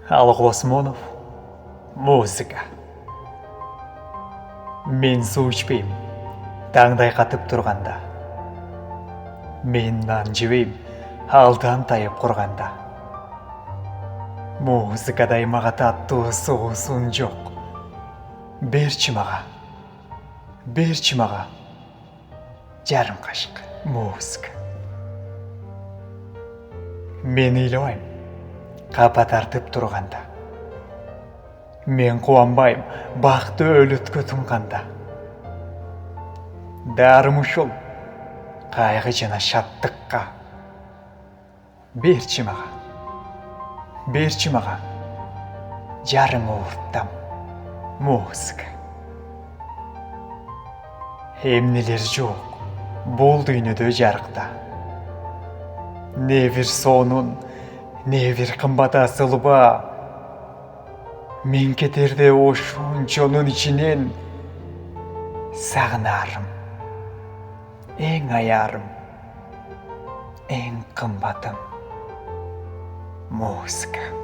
Алых Осмонов, музыка. Мен суу ішпеймін, таңдай қатып тұрғанда. Мен нан жебеймін, алдан тайып құрғанда. Музыкадай маға татты соғысын жоқ. Берші маға, жарым қашық музыка. Мен үйлойм, қапа тартып тұрғанда. Мен қуанбайым, бақты өліткі тұнғанда. Дарым ұшыл, қайғы жана шаттыққа. Берші маға, жарым ұғыттам музыка. Емнелер жоқ, бұл дүйнөдө жарықта. Не бир сонун, не бир кымбат асылба. Мен кетерде ошончонун ичинен сагынарым, эң аярым, эң кымбатым музыка.